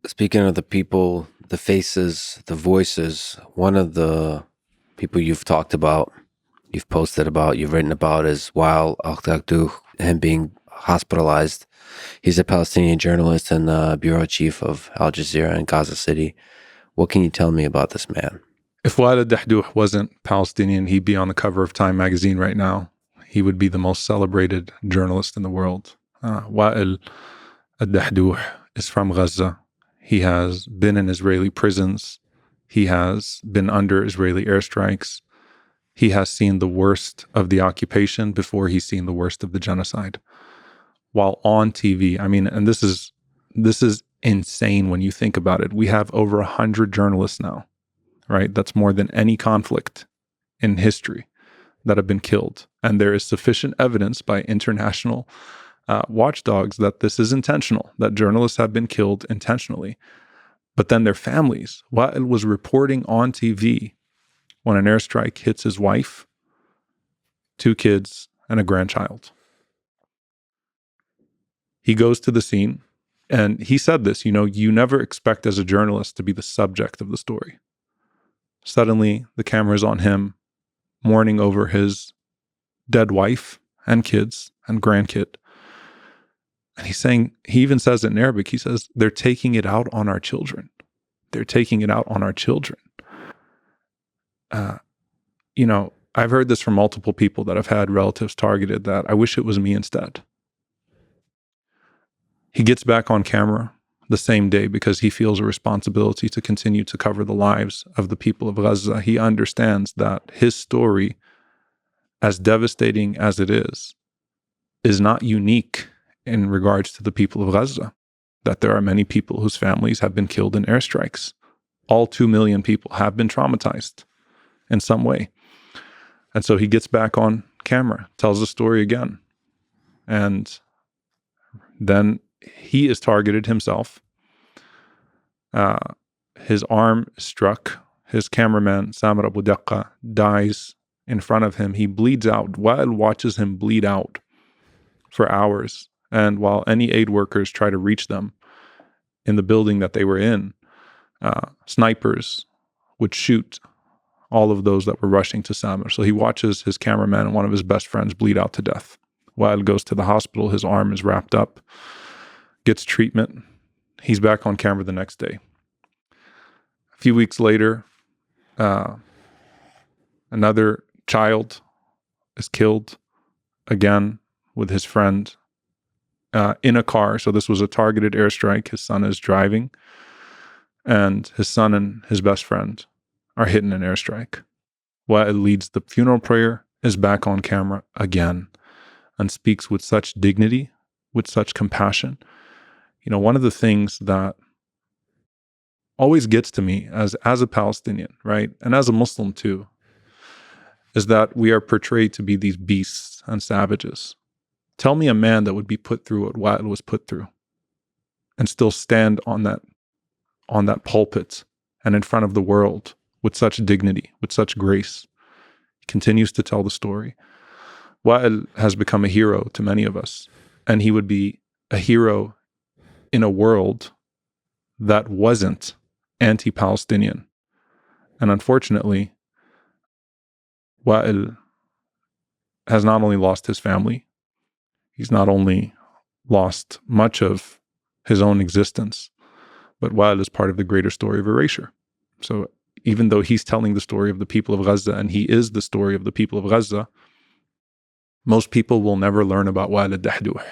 Speaking of the people, the faces, the voices, one of the people you've talked about, you've posted about, you've written about is Wael Al-Dahdouh, him being hospitalized. He's a Palestinian journalist and bureau chief of Al Jazeera in Gaza City. What can you tell me about this man? If Wael Al-Dahdouh wasn't Palestinian, he'd be on the cover of Time magazine right now. He would be the most celebrated journalist in the world. Wael Al-Dahdouh is from Gaza. He has been in Israeli prisons. He has been under Israeli airstrikes. He has seen the worst of the occupation before he's seen the worst of the genocide. While on TV, and this is insane when you think about it. We have over 100 journalists now, right? That's more than any conflict in history that have been killed. And there is sufficient evidence by international watchdogs that this is intentional, that journalists have been killed intentionally. But then their families, Wael was reporting on TV when an airstrike hits his wife, 2 kids, and a grandchild. He goes to the scene and he said this, you never expect as a journalist to be the subject of the story. Suddenly the camera is on him mourning over his dead wife and kids and grandkid. And he even says it in Arabic, he says, they're taking it out on our children. They're taking it out on our children. I've heard this from multiple people that have had relatives targeted that I wish it was me instead. He gets back on camera the same day because he feels a responsibility to continue to cover the lives of the people of Gaza. He understands that his story, as devastating as it is not unique in regards to the people of Gaza, that there are many people whose families have been killed in airstrikes. All 2 million people have been traumatized in some way. And so he gets back on camera, tells the story again. And then he is targeted himself. His arm is struck. His cameraman, Samir Abu Daqqa, dies in front of him. He bleeds out. Wael watches him bleed out for hours. And while any aid workers try to reach them in the building that they were in, snipers would shoot all of those that were rushing to Samir. So he watches his cameraman and one of his best friends bleed out to death. Wael goes to the hospital. His arm is wrapped up, gets treatment. He's back on camera the next day. A few weeks later, another child is killed again with his friend in a car. So this was a targeted airstrike. His son is driving, and his son and his best friend are hit in an airstrike. Wael leads the funeral prayer, is back on camera again, and speaks with such dignity, with such compassion. One of the things that always gets to me as a Palestinian, right, and as a Muslim too, is that we are portrayed to be these beasts and savages. Tell me a man that would be put through what Wael was put through and still stand on that pulpit and in front of the world with such dignity, with such grace. He continues to tell the story. Wael has become a hero to many of us, and he would be a hero in a world that wasn't anti-Palestinian. And unfortunately, Wael has not only lost his family, he's not only lost much of his own existence, but Wael is part of the greater story of erasure. So even though he's telling the story of the people of Gaza, and he is the story of the people of Gaza, most people will never learn about Wael Al-Dahdouh.